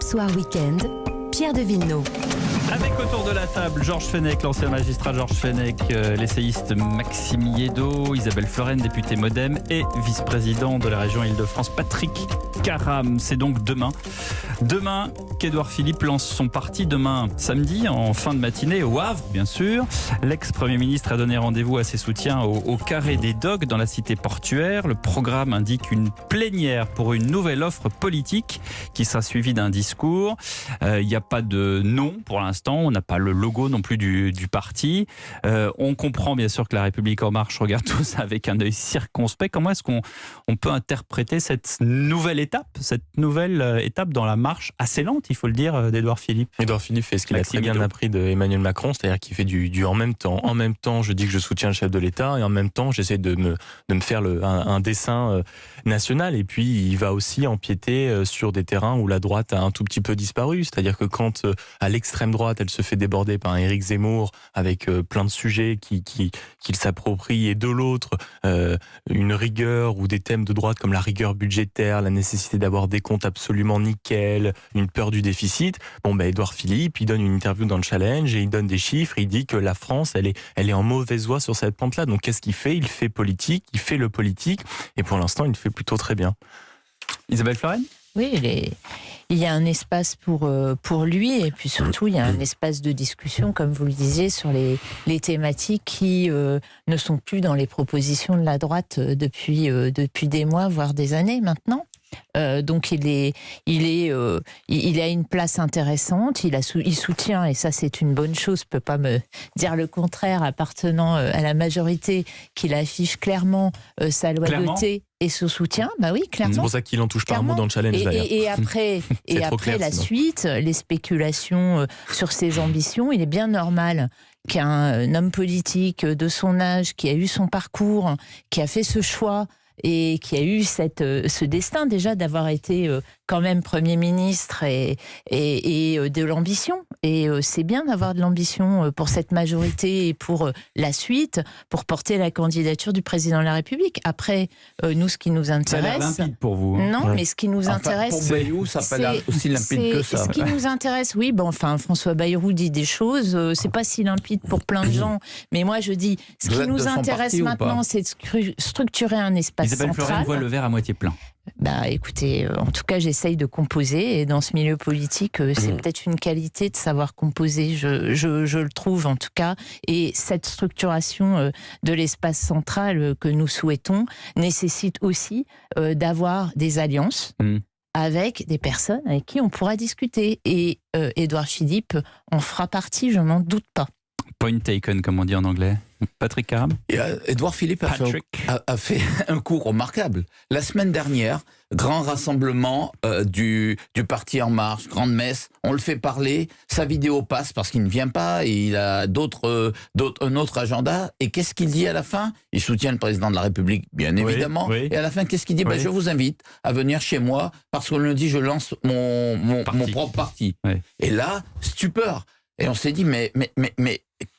Soir Week-end, Pierre de Villeneuve. Avec autour de la table Georges Fenech, l'ancien magistrat Georges Fenech, l'essayiste Maxime Yeddo, Isabelle Florennes, députée Modem et vice-président de la région Île-de-France Patrick Caram. C'est donc demain qu'Édouard Philippe lance son parti, demain samedi en fin de matinée au Havre bien sûr. L'ex-premier ministre a donné rendez-vous à ses soutiens au Carré des Docks dans la cité portuaire. Le programme indique une plénière pour une nouvelle offre politique qui sera suivie d'un discours. Il n'y a pas de nom pour l'instant. On n'a pas le logo non plus du parti. On comprend bien sûr que La République En Marche regarde tout ça avec un œil circonspect. Comment est-ce qu'on peut interpréter cette nouvelle étape dans la marche assez lente, il faut le dire, d'Édouard Philippe? Édouard Philippe fait ce qu'il a très bien appris d'Emmanuel Macron, c'est-à-dire qu'il fait du en même temps. En même temps, je dis que je soutiens le chef de l'État et en même temps, j'essaie de me faire un dessin national. Et puis, il va aussi empiéter sur des terrains où la droite a un tout petit peu disparu. C'est-à-dire que quand à l'extrême droite, elle se fait déborder par un Éric Zemmour avec plein de sujets qu'il s'approprie, et de l'autre, une rigueur ou des thèmes de droite comme la rigueur budgétaire, la nécessité d'avoir des comptes absolument nickel, une peur du déficit. Édouard Philippe, il donne une interview dans le Challenge et il donne des chiffres, il dit que la France, elle est en mauvaise voie sur cette pente-là. Donc qu'est-ce qu'il fait? Il fait politique, il fait le politique, et pour l'instant, il le fait plutôt très bien. Isabelle Florennes? Oui, il y a un espace pour lui, et puis surtout, il y a un espace de discussion, comme vous le disiez, sur les thématiques qui ne sont plus dans les propositions de la droite depuis des mois, voire des années maintenant. Donc il a une place intéressante, il soutient, et ça c'est une bonne chose, je peux pas me dire le contraire, appartenant à la majorité, qu'il affiche clairement sa loyauté et son soutien. Bah oui, clairement. C'est pour ça qu'il en touche pas un mot dans le Challenge d'ailleurs. Et après la suite, les spéculations sur ses ambitions, il est bien normal qu'un homme politique de son âge, qui a eu son parcours, qui a fait ce choix, et qui a eu ce destin déjà d'avoir été quand même Premier ministre et de l'ambition. Et c'est bien d'avoir de l'ambition pour cette majorité et pour la suite, pour porter la candidature du président de la République. Après, nous, ce qui nous intéresse... Ça a l'air limpide pour vous. Non, mais ce qui nous intéresse... Pour Bayrou, ça n'a pas l'air aussi limpide que ça. Ce qui nous intéresse, oui, François Bayrou dit des choses, c'est pas si limpide pour plein de gens, mais moi je dis, ce qui nous intéresse maintenant, c'est de structurer un espace Isabelle Florennes voit le verre à moitié plein. Écoutez, en tout cas, j'essaye de composer, et dans ce milieu politique, c'est peut-être une qualité de savoir composer, je le trouve en tout cas, et cette structuration de l'espace central que nous souhaitons nécessite aussi d'avoir des alliances avec des personnes avec qui on pourra discuter, et Édouard Philippe en fera partie, je n'en doute pas. Point taken, comme on dit en anglais. Patrick Caram? Édouard Philippe a fait un coup remarquable. La semaine dernière, grand rassemblement du Parti En Marche, grande messe, on le fait parler, sa vidéo passe parce qu'il ne vient pas, et il a un autre agenda. Et qu'est-ce qu'il dit à la fin? Il soutient le président de la République, bien évidemment. Oui. Et à la fin, qu'est-ce qu'il dit? Je vous invite à venir chez moi, parce qu'on lundi, je lance mon propre parti. Oui. Et là, stupeur. Et on s'est dit, mais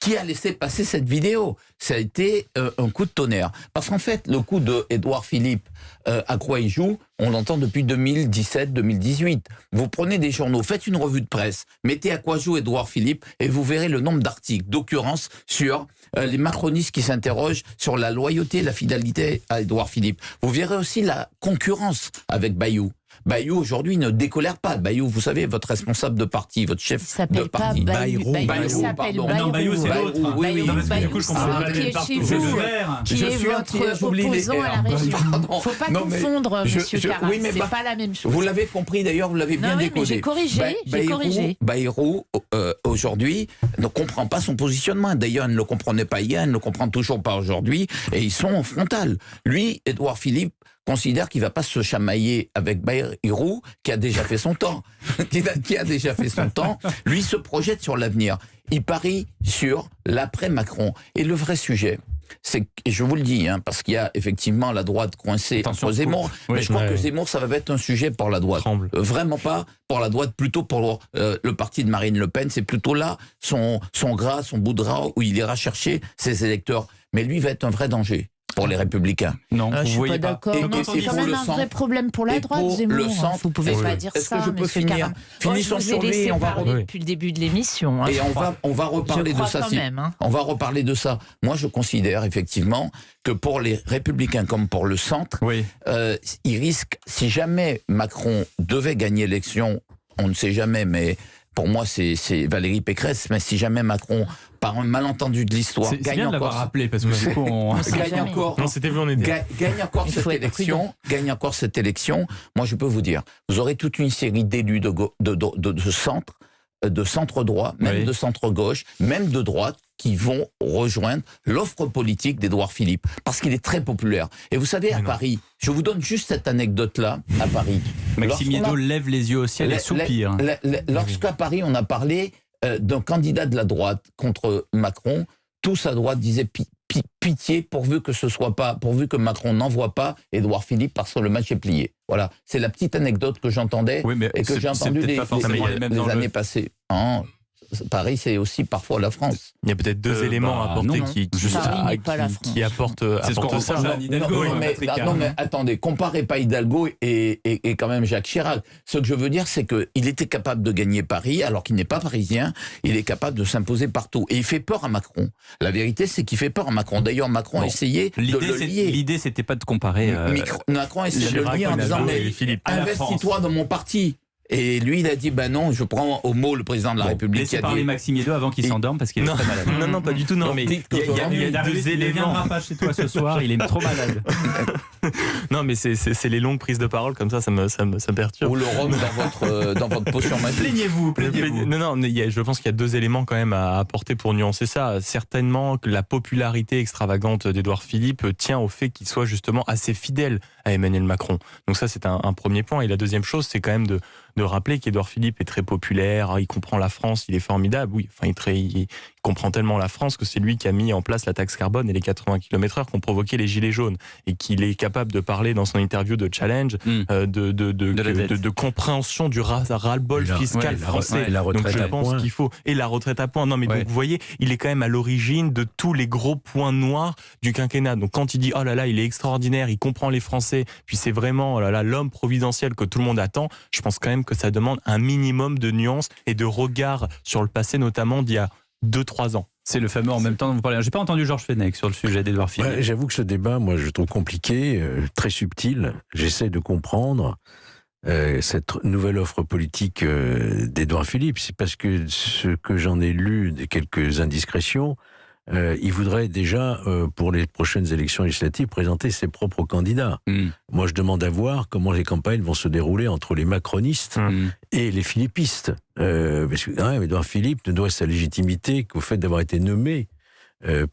qui a laissé passer cette vidéo? Ça a été un coup de tonnerre. Parce qu'en fait, le coup de Édouard Philippe, à quoi il joue, on l'entend depuis 2017-2018. Vous prenez des journaux, faites une revue de presse, mettez à quoi joue Édouard Philippe, et vous verrez le nombre d'articles, d'occurrences sur les macronistes qui s'interrogent sur la loyauté et la fidélité à Édouard Philippe. Vous verrez aussi la concurrence avec Bayrou. Bayrou, aujourd'hui, ne décolère pas. Bayrou, vous savez, votre responsable de parti, votre chef de parti. Bayrou, pardon. Non, Bayrou, c'est l'autre. Oui, du coup, je comprends pas les partout. Qui est votre opposant à la région. Il ne faut pas confondre, monsieur Caram. C'est pas la même chose. Vous l'avez compris, d'ailleurs, vous l'avez bien décodé. J'ai corrigé. Bayrou, aujourd'hui, ne comprend pas son positionnement. D'ailleurs, il ne le comprenait pas hier, il ne le comprend toujours pas aujourd'hui, et ils sont en frontal. Lui, Édouard Philippe, considère qu'il ne va pas se chamailler avec Bayrou, qui a déjà fait son temps. qui a déjà fait son temps. Lui se projette sur l'avenir. Il parie sur l'après-Macron. Et le vrai sujet, c'est, et je vous le dis, parce qu'il y a effectivement la droite coincée entre Zemmour, mais je crois que Zemmour, ça va être un sujet pour la droite. Vraiment pas pour la droite, plutôt pour le parti de Marine Le Pen. C'est plutôt là son gras, son bout de gras, où il ira chercher ses électeurs. Mais lui va être un vrai danger. pour les Républicains. Non, je suis pas d'accord. C'est quand même un vrai problème pour la droite, Zemmour. Vous pouvez pas dire ça, je peux finir Karam. Finissons sur lui et on va depuis le début de l'émission. Et on va reparler de ça. On va reparler de ça. Moi, je considère effectivement que pour les Républicains comme pour le centre, ils risquent, si jamais Macron devait gagner l'élection, on ne sait jamais, mais pour moi, c'est Valérie Pécresse. Mais si jamais Macron, par un malentendu de l'histoire, gagne bien encore, rappelé parce que du coup, gagne encore cette élection. Moi, je peux vous dire, vous aurez toute une série d'élus de centre, de centre droit, même de centre gauche, même de droite, qui vont rejoindre l'offre politique d'Édouard Philippe, parce qu'il est très populaire. Et vous savez, à Paris, je vous donne juste cette anecdote-là, à Paris. Maxime Yédo lève les yeux au ciel et soupire. Lorsqu'à Paris, on a parlé d'un candidat de la droite contre Macron, tous à droite disaient pitié pourvu que Macron n'envoie pas Édouard Philippe parce que le match est plié. Voilà, c'est la petite anecdote que j'entendais et que j'ai entendue les années passées. Paris, c'est aussi parfois la France. Il y a peut-être deux éléments à apporter qui apportent c'est ce qu'on ça. Non, mais attendez, comparez pas Hidalgo et quand même Jacques Chirac. Ce que je veux dire, c'est qu'il était capable de gagner Paris, alors qu'il n'est pas parisien, il est capable de s'imposer partout. Et il fait peur à Macron. La vérité, c'est qu'il fait peur à Macron. D'ailleurs, Macron a essayé de le lier. L'idée, c'était pas de comparer... Macron a essayé de le lier en disant, mais investis-toi dans mon parti. Et lui, il a dit, non, je prends au mot le président de la République. Laissez parler Maxime Yédo avant qu'il s'endorme parce qu'il est très malade. Non, pas du tout. Non, mais il y a deux éléments. Il viendra pas chez toi ce soir, il est trop malade. Non, mais c'est les longues prises de parole comme ça me perturbe. Ou le rhum dans votre potion magique. Plaignez-vous. Non, je pense qu'il y a deux éléments quand même à apporter pour nuancer ça. Certainement que la popularité extravagante d'Édouard Philippe tient au fait qu'il soit justement assez fidèle à Emmanuel Macron. Donc ça, c'est un premier point. Et la deuxième chose, c'est quand même de rappeler qu'Édouard Philippe est très populaire, il comprend la France, il est formidable, oui, enfin il comprend tellement la France que c'est lui qui a mis en place la taxe carbone et les 80 km/h qui ont provoqué les gilets jaunes, et qu'il est capable de parler dans son interview de Challenge de compréhension du ras-le-bol fiscal français. La retraite donc je pense qu'il faut, et la retraite à point. Non mais donc vous voyez, il est quand même à l'origine de tous les gros points noirs du quinquennat. Donc quand il dit oh là là, il est extraordinaire, il comprend les Français, puis c'est vraiment oh là là l'homme providentiel que tout le monde attend, je pense quand même que ça demande un minimum de nuances et de regard sur le passé, notamment d'il y a 2-3 ans. C'est le fameux en même temps dont vous parlez. J'ai pas entendu Georges Fenech sur le sujet d'Édouard Philippe. Ouais, j'avoue que ce débat, moi, je le trouve compliqué, très subtil. J'essaie de comprendre cette nouvelle offre politique d'Édouard Philippe. C'est parce que ce que j'en ai lu de quelques indiscrétions, il voudrait déjà, pour les prochaines élections législatives, présenter ses propres candidats. Moi, je demande à voir comment les campagnes vont se dérouler entre les macronistes et les philippistes. Parce que Édouard Philippe ne doit sa légitimité qu'au fait d'avoir été nommé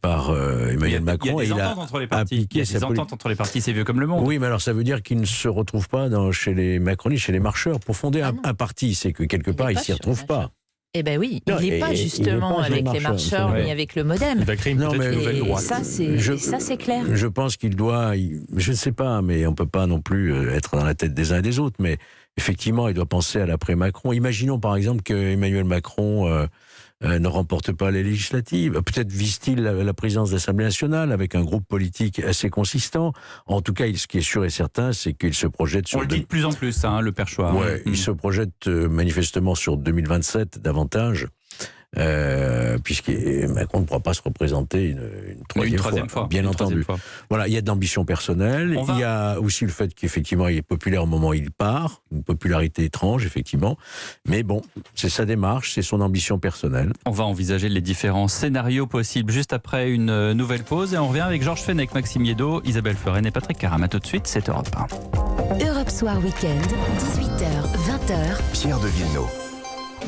par Emmanuel Macron. Il y a des ententes entre les partis. Il y a des ententes entre les partis, c'est vieux comme le monde. Oui, mais alors ça veut dire qu'il ne se retrouve pas chez les macronistes, chez les marcheurs, pour fonder un parti. C'est que quelque part, il ne s'y retrouve pas. Eh bien oui, il n'est pas justement avec les marcheurs ni avec le MoDem. Il va créer une nouvelle droite. Ça, c'est clair. Je pense qu'il doit, je ne sais pas, mais on ne peut pas non plus être dans la tête des uns et des autres, mais effectivement, il doit penser à l'après-Macron. Imaginons par exemple que Emmanuel Macron ne remporte pas les législatives. Peut-être vise-t-il la présidence de l'Assemblée nationale avec un groupe politique assez consistant. En tout cas, ce qui est sûr et certain, c'est qu'il se projette sur... On le dit de plus en plus, le perchoir. Ouais, il se projette manifestement sur 2027 davantage. Puisque Macron ne pourra pas se représenter une troisième fois, bien entendu. Voilà, il y a de l'ambition personnelle, il y a aussi le fait qu'effectivement il est populaire au moment où il part, une popularité étrange effectivement, mais bon, c'est sa démarche, c'est son ambition personnelle. On va envisager les différents scénarios possibles juste après une nouvelle pause et on revient avec Georges Fenech, Maxime Yédo, Isabelle Floren et Patrick Karam. À tout de suite, c'est Europe 1. Europe Soir Weekend, 18h, 20h. Pierre de Villeneuve.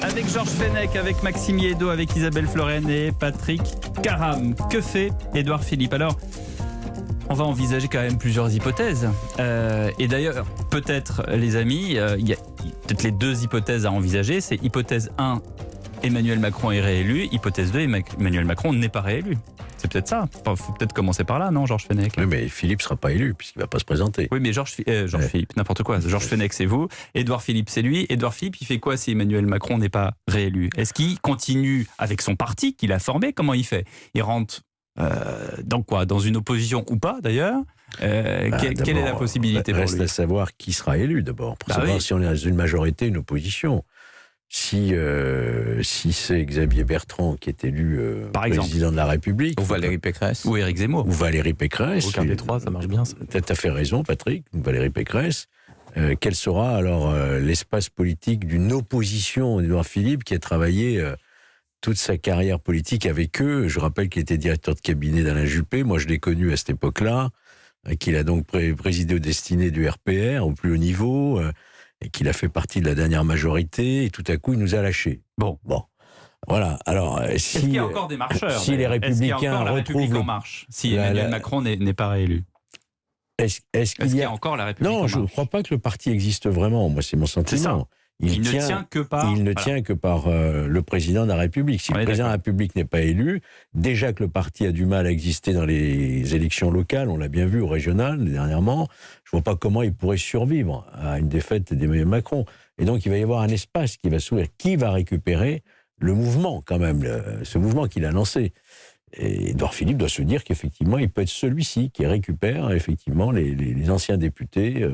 Avec Georges Fenech, avec Maxime Yédo, avec Isabelle Floren et Patrick Karam. Que fait Édouard Philippe? Alors, on va envisager quand même plusieurs hypothèses. Et d'ailleurs, peut-être, les amis, il y a peut-être les deux hypothèses à envisager. C'est hypothèse 1, Emmanuel Macron est réélu. Hypothèse 2, Emmanuel Macron n'est pas réélu. C'est peut-être ça. Il faut peut-être commencer par là, non, Georges Fenech? Oui, mais Philippe ne sera pas élu, puisqu'il ne va pas se présenter. Oui, mais Georges Philippe, n'importe quoi. Georges Fenech, c'est vous. Édouard Philippe, c'est lui. Édouard Philippe, il fait quoi si Emmanuel Macron n'est pas réélu? Est-ce qu'il continue avec son parti qu'il a formé? Comment il fait? Il rentre dans quoi? Dans une opposition ou pas d'ailleurs? Quelle est la possibilité pour lui? Reste à savoir qui sera élu d'abord, pour savoir si on est dans une majorité, une opposition. Si c'est Xavier Bertrand qui est élu président de la République, ou Valérie Pécresse, ou Éric Zemmour, ou Valérie Pécresse, aucun des trois, ça marche bien. Tu as fait raison, Patrick, Valérie Pécresse. Quel sera alors l'espace politique d'une opposition d'Édouard Philippe qui a travaillé toute sa carrière politique avec eux? Je rappelle qu'il était directeur de cabinet d'Alain Juppé. Moi, je l'ai connu à cette époque-là, qu'il a donc présidé aux destinées du RPR au plus haut niveau. Et qu'il a fait partie de la dernière majorité, et tout à coup, il nous a lâchés. Bon. Voilà. Alors, est-ce qu'il y a encore des marcheurs? Si les Républicains retrouvent en marche, si Emmanuel Macron n'est pas réélu, est-ce qu'il y a encore la République en marche? Non, je ne crois pas que le parti existe vraiment. Moi, c'est mon sentiment. Il ne tient que par le président de la République. Si le président de la République n'est pas élu, déjà que le parti a du mal à exister dans les élections locales, on l'a bien vu au régional dernièrement, je ne vois pas comment il pourrait survivre à une défaite d'Emmanuel Macron. Et donc il va y avoir un espace qui va s'ouvrir. Qui va récupérer le mouvement quand même, ce mouvement qu'il a lancé? Et Édouard Philippe doit se dire qu'effectivement il peut être celui-ci qui récupère effectivement les anciens députés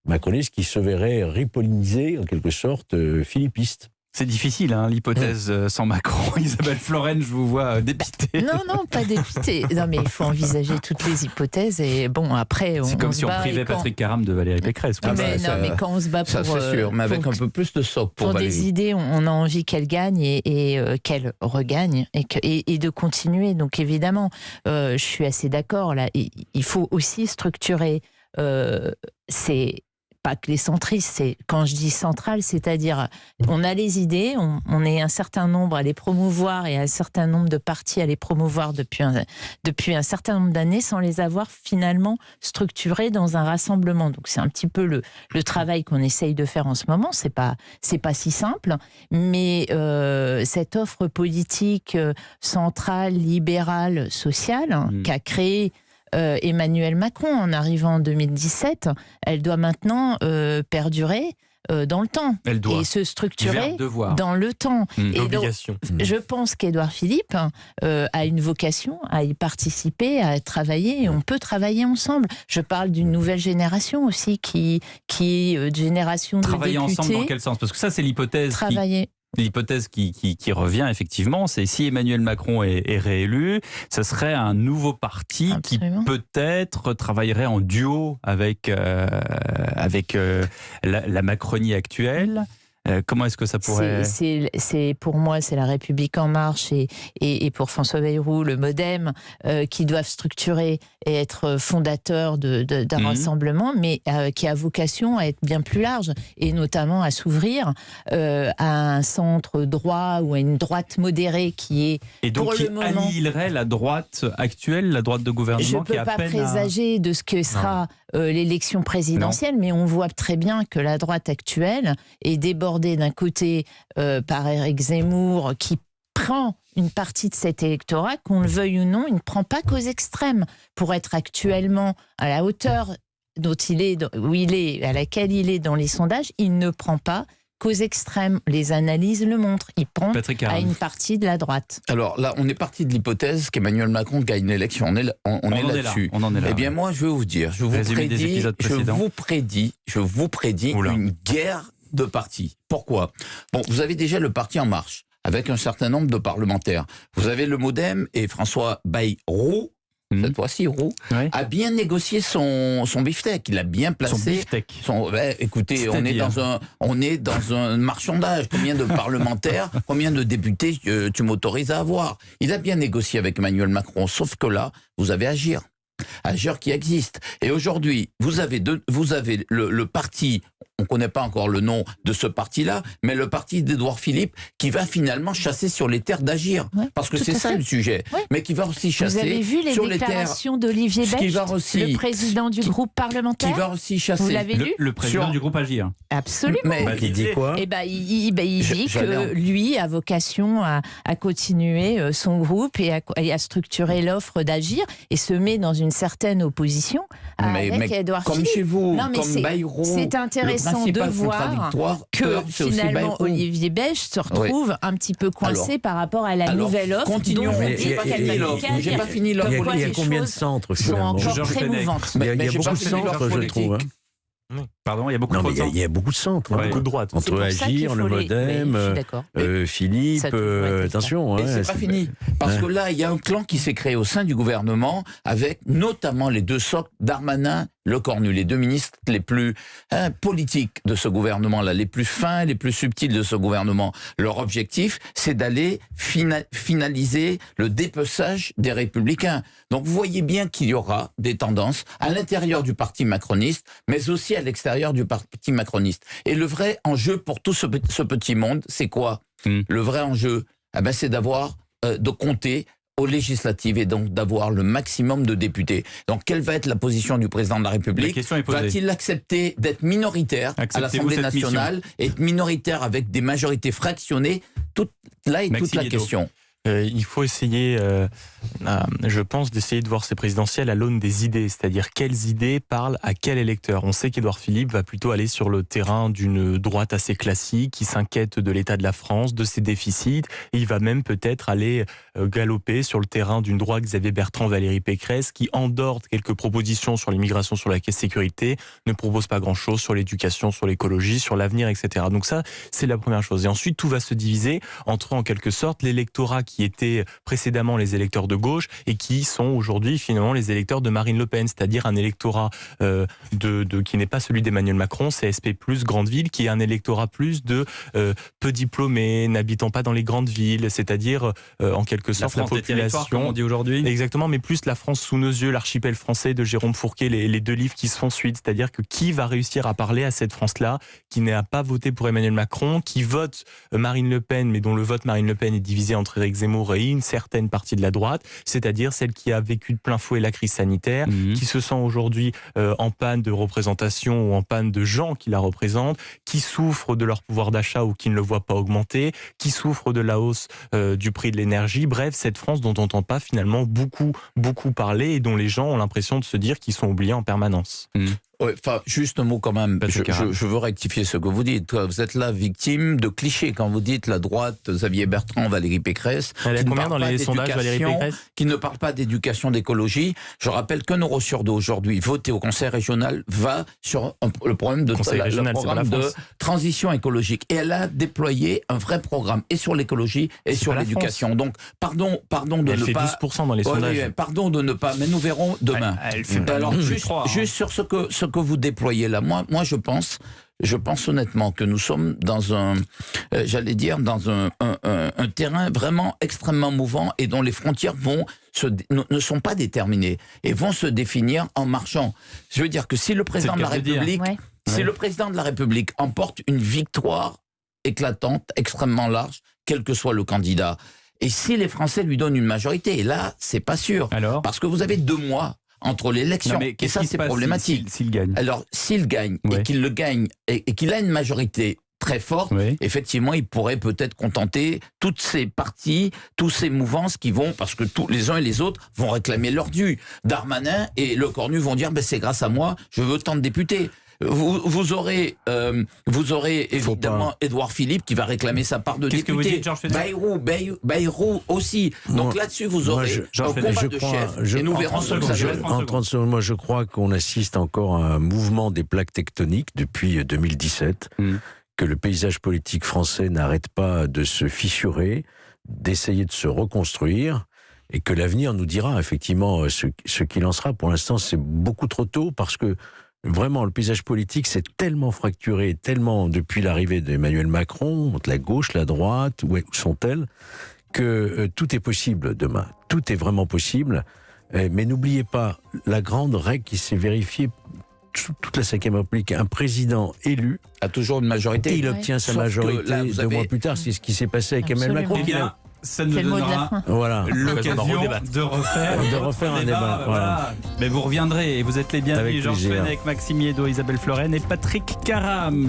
macronistes qui se verraient ripollinisés, en quelque sorte, philippistes. C'est difficile, hein, l'hypothèse sans Macron. Isabelle Florennes, je vous vois dépitée. Non, pas dépitée. Non, mais il faut envisager toutes les hypothèses. Et bon, après, c'est comme si on privait Patrick Caram de Valérie Pécresse. Mais quand on se bat pour... Ça, c'est sûr, mais avec un peu plus de socle pour Valérie. Des idées, on a envie qu'elle gagne et qu'elle regagne et de continuer. Donc, évidemment, je suis assez d'accord. Là, il faut aussi structurer pas que les centristes, quand je dis central, c'est-à-dire on a les idées, on est un certain nombre à les promouvoir et un certain nombre de partis à les promouvoir depuis un certain nombre d'années sans les avoir finalement structurés dans un rassemblement. Donc c'est un petit peu le travail qu'on essaye de faire en ce moment. C'est pas si simple, mais cette offre politique centrale, libérale, sociale qu'a créée Emmanuel Macron en arrivant en 2017, elle doit maintenant perdurer dans le temps et se structurer dans le temps. Et donc, je pense qu'Édouard Philippe a une vocation à y participer, à travailler, et on peut travailler ensemble. Je parle d'une nouvelle génération aussi qui est génération de députés. Travailler ensemble dans quel sens? Parce que ça, c'est l'hypothèse. L'hypothèse qui revient effectivement, c'est si Emmanuel Macron est réélu, ce serait un nouveau parti qui peut-être travaillerait en duo avec la Macronie actuelle. Comment est-ce que ça pourrait... Pour moi, c'est la République en marche et pour François Bayrou, le MoDem, qui doivent structurer et être fondateurs d'un rassemblement, mais qui a vocation à être bien plus large et notamment à s'ouvrir à un centre droit ou à une droite modérée qui est et donc pour qui le moment... annihilerait la droite actuelle, la droite de gouvernement. Je ne peux pas présager de ce que sera l'élection présidentielle, mais on voit très bien que la droite actuelle est débordée d'un côté par Éric Zemmour qui prend une partie de cet électorat, qu'on le veuille ou non, il ne prend pas qu'aux extrêmes pour être actuellement à la hauteur à laquelle il est dans les sondages, il ne prend pas qu'aux extrêmes. Les analyses le montrent. Il prend à une partie de la droite. Alors là, on est parti de l'hypothèse qu'Emmanuel Macron gagne l'élection. On est là-dessus. Eh bien, moi, je vais vous dire, je vous prédis une guerre de partis. Pourquoi? Bon, vous avez déjà le parti En Marche, avec un certain nombre de parlementaires. Vous avez le MoDem et François Bayrou, cette fois-ci, Roux, a bien négocié son beefsteak. Il a bien placé. Son beefsteak. Écoutez, on est dans un marchandage. Combien de parlementaires, combien de députés tu m'autorises à avoir? Il a bien négocié avec Emmanuel Macron. Sauf que là, vous avez Agir qui existe. Et aujourd'hui, vous avez le parti, on ne connaît pas encore le nom de ce parti-là, mais le parti d'Édouard Philippe qui va finalement chasser sur les terres d'Agir. Parce que c'est ça le sujet. Oui. Mais qui va aussi chasser sur les terres... Vous avez vu les déclarations d'Olivier Becht, le président du groupe parlementaire? Qui va aussi chasser... Vous l'avez lu? Le président du groupe Agir. Absolument. Mais il dit quoi? Il dit que lui a vocation à continuer son groupe et à structurer l'offre d'Agir et se met dans une certaine opposition avec Édouard Philippe. Comme chez vous, comme Bayrou. C'est intéressant. intéressant de voir que finalement Olivier Becht se retrouve un petit peu coincé par rapport à la nouvelle offre. Continuons. J'ai pas fini l'offre. Il y a combien de centres sont finalement encore très mouvantes. Il y a beaucoup de centres, je trouve. Pardon, il y a beaucoup de centres. Il y a beaucoup de centres, beaucoup de droites. Entre Agir, le Modem, Philippe, attention. Et c'est pas fini. Parce que là, il y a un clan qui s'est créé au sein du gouvernement avec notamment les deux socles, Darmanin, Lecornu, les deux ministres les plus politiques de ce gouvernement-là, les plus fins, les plus subtils de ce gouvernement. Leur objectif, c'est d'aller finaliser le dépeçage des Républicains. Donc vous voyez bien qu'il y aura des tendances à l'intérieur du parti macroniste, mais aussi à l'extérieur du parti macroniste. Et le vrai enjeu pour tout ce petit monde, c'est quoi ? Le vrai enjeu, c'est d'avoir, de compter aux législatives et donc d'avoir le maximum de députés. Donc quelle va être la position du président de la République ? Va-t-il accepter d'être minoritaire à l'Assemblée nationale et être minoritaire avec des majorités fractionnées ? Là est toute la question. Il faut essayer, je pense, d'essayer de voir ces présidentielles à l'aune des idées, c'est-à-dire quelles idées parlent à quel électeur. On sait qu'Édouard Philippe va plutôt aller sur le terrain d'une droite assez classique, qui s'inquiète de l'état de la France, de ses déficits, et il va même peut-être aller galoper sur le terrain d'une droite Xavier Bertrand, Valérie Pécresse, qui, en dehors de quelques propositions sur l'immigration, sur la sécurité, ne propose pas grand-chose sur l'éducation, sur l'écologie, sur l'avenir, etc. Donc ça, c'est la première chose. Et ensuite, tout va se diviser entre, en quelque sorte, l'électorat qui étaient précédemment les électeurs de gauche et qui sont aujourd'hui finalement les électeurs de Marine Le Pen, c'est-à-dire un électorat qui n'est pas celui d'Emmanuel Macron, CSP+, grande ville, qui est un électorat plus de peu diplômés, n'habitant pas dans les grandes villes, c'est-à-dire en quelque sorte la population, comme on dit aujourd'hui. Exactement, mais plus la France sous nos yeux, l'archipel français de Jérôme Fourquet, les deux livres qui se font suite, c'est-à-dire que qui va réussir à parler à cette France-là, qui n'a pas voté pour Emmanuel Macron, qui vote Marine Le Pen, mais dont le vote Marine Le Pen est divisé entre Éric Zemmour et une certaine partie de la droite, c'est-à-dire celle qui a vécu de plein fouet la crise sanitaire, qui se sent aujourd'hui en panne de représentation ou en panne de gens qui la représentent, qui souffrent de leur pouvoir d'achat ou qui ne le voient pas augmenter, qui souffrent de la hausse du prix de l'énergie. Bref, cette France dont on n'entend pas finalement beaucoup parler et dont les gens ont l'impression de se dire qu'ils sont oubliés en permanence. Ouais, juste un mot quand même, je veux rectifier ce que vous dites. Vous êtes là victime de clichés quand vous dites la droite, Xavier Bertrand, Valérie Pécresse, Elle est combien dans les sondages, Valérie Pécresse ? Qui ne parle pas d'éducation, d'écologie. Je rappelle qu'un euro sur deux aujourd'hui voté au Conseil régional va sur le problème de, transition écologique. Et elle a déployé un vrai programme et sur l'écologie et sur l'éducation. Donc pardon de elle ne fait pas... 12% dans les sondages. Pardon de ne pas... Mais nous verrons demain. Alors juste sur ce que vous déployez là, moi je pense honnêtement que nous sommes dans un terrain vraiment extrêmement mouvant et dont les frontières ne sont pas déterminées et vont se définir en marchant. Je veux dire que si le président de la République emporte une victoire éclatante, extrêmement large, quel que soit le candidat, et si les Français lui donnent une majorité, et là c'est pas sûr, parce que vous avez 2 mois entre l'élection, et ça c'est problématique. S'il gagne. Alors s'il gagne, et qu'il le gagne, et qu'il a une majorité très forte, effectivement il pourrait peut-être contenter toutes ces partis, tous ces mouvances qui vont, parce que les uns et les autres vont réclamer leur dû. Darmanin et Lecornu vont dire c'est grâce à moi, je veux tant de députés. Vous aurez évidemment Édouard Philippe qui va réclamer sa part de député. Vous dites, Georges Fenech ? Bayrou aussi. Donc là-dessus, vous aurez un combat de chefs. Et nous verrons ce que ça donne. En 30 secondes, moi je crois qu'on assiste encore à un mouvement des plaques tectoniques depuis 2017, que le paysage politique français n'arrête pas de se fissurer, d'essayer de se reconstruire, et que l'avenir nous dira effectivement ce qu'il en sera. Pour l'instant, c'est beaucoup trop tôt parce que vraiment, le paysage politique s'est tellement fracturé, tellement depuis l'arrivée d'Emmanuel Macron, entre la gauche, la droite, où sont-elles, que tout est possible demain. Tout est vraiment possible. Mais n'oubliez pas la grande règle qui s'est vérifiée toute la Ve République. Un président élu a toujours une majorité. Et il obtient sa majorité là, 2 mois plus tard. C'est ce qui s'est passé avec Emmanuel Macron. Ça nous donnera l'occasion de refaire un débat. Voilà. Mais vous reviendrez et vous êtes les bienvenus. Georges Fenech, Maxime Yeddo, Isabelle Florennes et Patrick Caram.